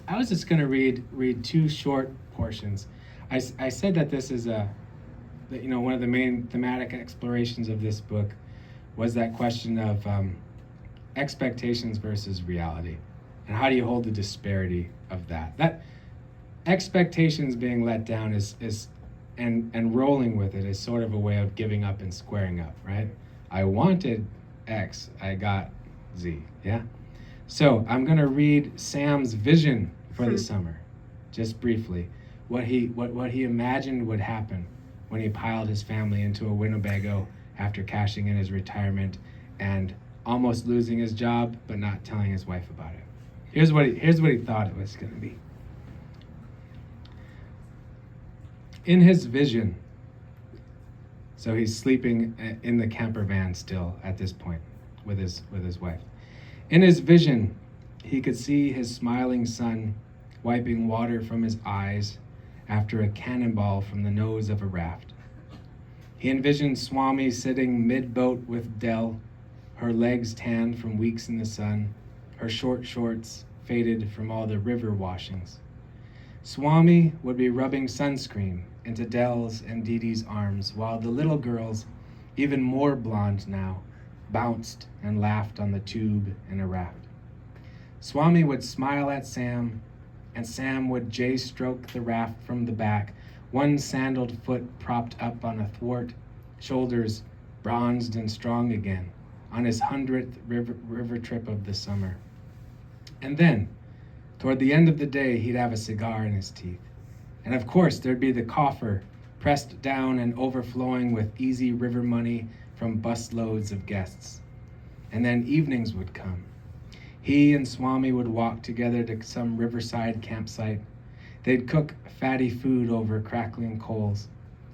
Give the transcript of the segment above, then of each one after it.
I was just going to read two short portions. I said that this is one of the main thematic explorations of this book was that question of expectations versus reality, and how do you hold the disparity of that? That expectations being let down and rolling with it is sort of a way of giving up and squaring up, right? I wanted X, I got Z, yeah? So I'm gonna read Sam's vision for the summer, just briefly. What he imagined would happen when he piled his family into a Winnebago after cashing in his retirement and almost losing his job, but not telling his wife about it. Here's what he thought it was gonna be. In his vision, so he's sleeping in the camper van still at this point with his wife. In his vision, he could see his smiling son wiping water from his eyes after a cannonball from the nose of a raft. He envisioned Swami sitting mid-boat with Dell, her legs tanned from weeks in the sun, her short shorts faded from all the river washings. Swami would be rubbing sunscreen into Dell's and Dee Dee's arms, while the little girls, even more blonde now, bounced and laughed on the tube in a raft. Swami would smile at Sam, and Sam would J-stroke the raft from the back, one sandaled foot propped up on a thwart, shoulders bronzed and strong again, on his 100th river trip of the summer. And then, toward the end of the day, he'd have a cigar in his teeth. And of course, there'd be the coffer, pressed down and overflowing with easy river money from busloads of guests. And then evenings would come. He and Swami would walk together to some riverside campsite. They'd cook fatty food over crackling coals.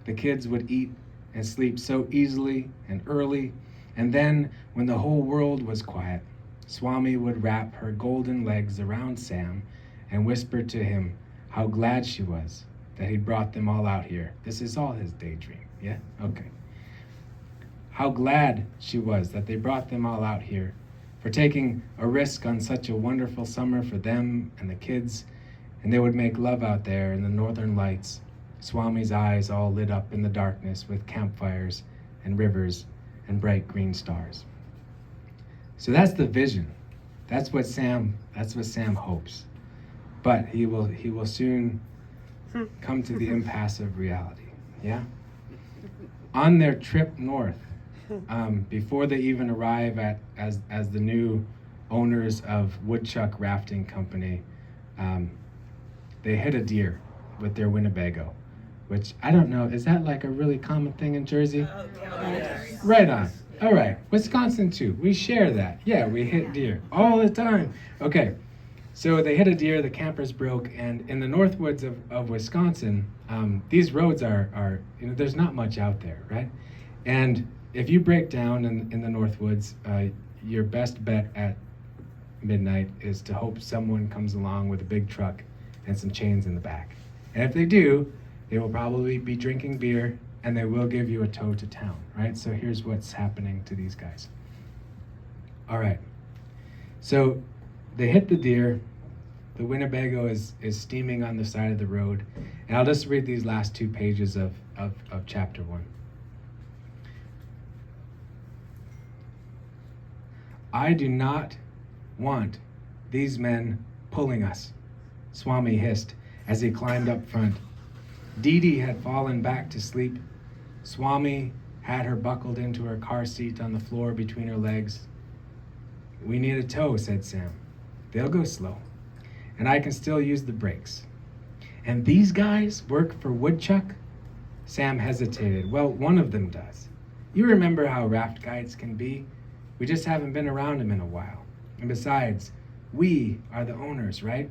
The kids would eat and sleep so easily and early. And then, when the whole world was quiet, Swami would wrap her golden legs around Sam and whisper to him how glad she was that he'd brought them all out here. This is all his daydream, yeah? Okay. How glad she was that they brought them all out here, for taking a risk on such a wonderful summer for them and the kids, and they would make love out there in the northern lights, Swami's eyes all lit up in the darkness with campfires and rivers and bright green stars. So that's the vision. That's what Sam hopes. But he will soon come to the impasse of reality, yeah? On their trip north, before they even arrive as the new owners of Woodchuck Rafting Company, they hit a deer with their Winnebago, which I don't know, is that like a really common thing in Jersey? Yes. Right on. All right, Wisconsin too, we share that. Yeah, we hit deer all the time. Okay, so they hit a deer, the campers broke, and in the north woods of Wisconsin, these roads are there's not much out there, right? And if you break down in the north woods, your best bet at midnight is to hope someone comes along with a big truck and some chains in the back. And if they do, they will probably be drinking beer, and they will give you a tow to town, right? So here's what's happening to these guys. All right, so they hit the deer. The Winnebago is steaming on the side of the road. And I'll just read these last 2 pages of chapter 1. I do not want these men pulling us, Swami hissed as he climbed up front. Dee Dee had fallen back to sleep. Swami had her buckled into her car seat on the floor between her legs. We need a tow, said Sam. They'll go slow, and I can still use the brakes. And these guys work for Woodchuck? Sam hesitated. Well, one of them does. You remember how raft guides can be? We just haven't been around them in a while. And besides, we are the owners, right?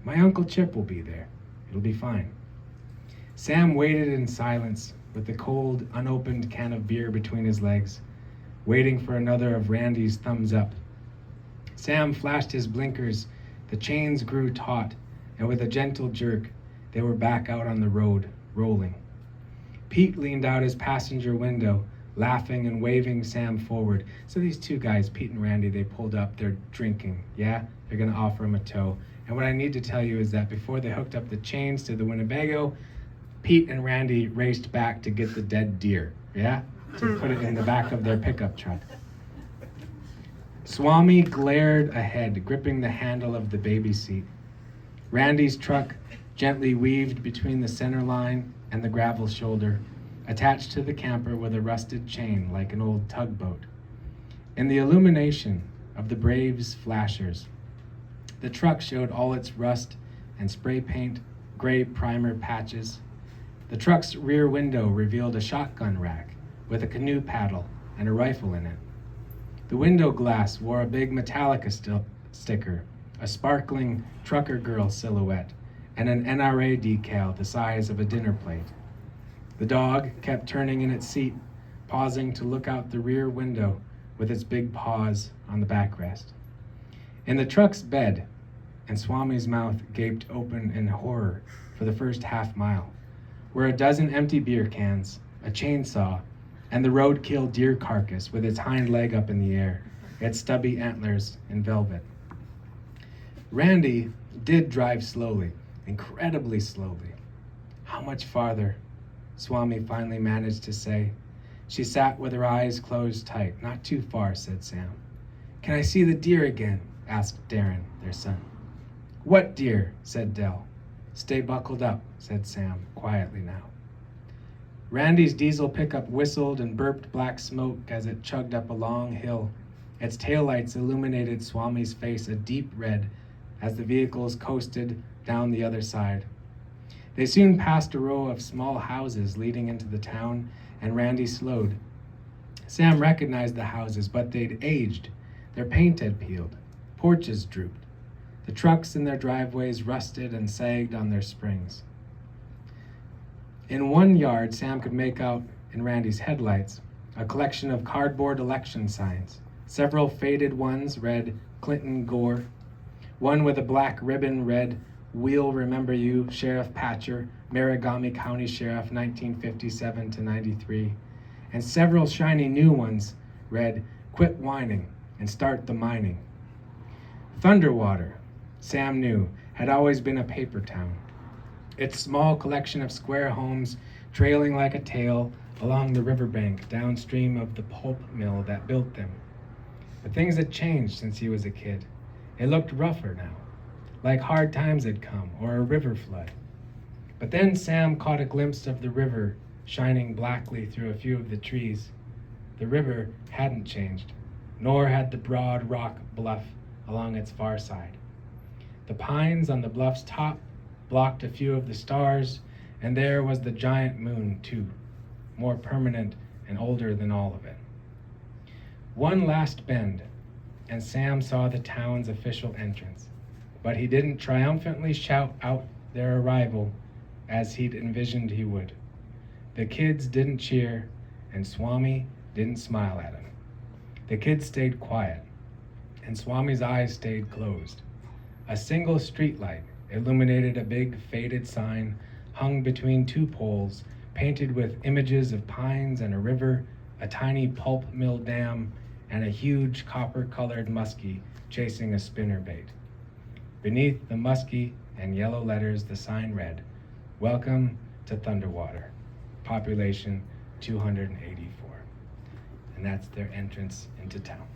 My Uncle Chip will be there. It'll be fine. Sam waited in silence with the cold, unopened can of beer between his legs, waiting for another of Randy's thumbs up. Sam flashed his blinkers. The chains grew taut, and with a gentle jerk, they were back out on the road, rolling. Pete leaned out his passenger window, laughing and waving Sam forward. So these two guys, Pete and Randy, they pulled up, they're drinking, yeah? they're going to offer him a tow. And what I need to tell you is that before they hooked up the chains to the Winnebago, Pete and Randy raced back to get the dead deer, yeah? To put it in the back of their pickup truck. Swami glared ahead, gripping the handle of the baby seat. Randy's truck gently weaved between the center line and the gravel shoulder, attached to the camper with a rusted chain like an old tugboat. In the illumination of the Braves flashers, the truck showed all its rust and spray paint, gray primer patches. The truck's rear window revealed a shotgun rack with a canoe paddle and a rifle in it. The window glass wore a big Metallica sticker, a sparkling trucker girl silhouette, and an NRA decal the size of a dinner plate. The dog kept turning in its seat, pausing to look out the rear window with its big paws on the backrest. In the truck's bed, and Swami's mouth gaped open in horror for the first half mile, were a dozen empty beer cans, a chainsaw, and the roadkill deer carcass with its hind leg up in the air, its stubby antlers in velvet. Randy did drive slowly, incredibly slowly. How much farther? Swami finally managed to say. She sat with her eyes closed tight. Not too far, said Sam. Can I see the deer again? Asked Darren, their son. What deer? Said Dell. Stay buckled up, said Sam, quietly now. Randy's diesel pickup whistled and burped black smoke as it chugged up a long hill. Its taillights illuminated Swami's face a deep red as the vehicles coasted down the other side. They soon passed a row of small houses leading into the town, and Randy slowed. Sam recognized the houses, but they'd aged. Their paint had peeled. Porches drooped. The trucks in their driveways rusted and sagged on their springs. In one yard, Sam could make out, in Randy's headlights, a collection of cardboard election signs. Several faded ones read Clinton Gore. One with a black ribbon read, We'll Remember You, Sheriff Patcher, Maragami County Sheriff, 1957 to 93. And several shiny new ones read, Quit Whining and Start the Mining. Thunderwater, Sam knew, had always been a paper town. Its small collection of square homes trailing like a tail along the riverbank downstream of the pulp mill that built them. But things had changed since he was a kid. It looked rougher now, like hard times had come or a river flood. But then Sam caught a glimpse of the river shining blackly through a few of the trees. The river hadn't changed, nor had the broad rock bluff along its far side. The pines on the bluff's top blocked a few of the stars, and there was the giant moon too, more permanent and older than all of it. One last bend, and Sam saw the town's official entrance, but he didn't triumphantly shout out their arrival as he'd envisioned he would. The kids didn't cheer, and Swami didn't smile at him. The kids stayed quiet, and Swami's eyes stayed closed. A single streetlight illuminated a big faded sign hung between two poles, painted with images of pines and a river, a tiny pulp mill dam, and a huge copper-colored muskie chasing a spinnerbait. Beneath the muskie and yellow letters, the sign read, Welcome to Thunderwater, population 284. And that's their entrance into town.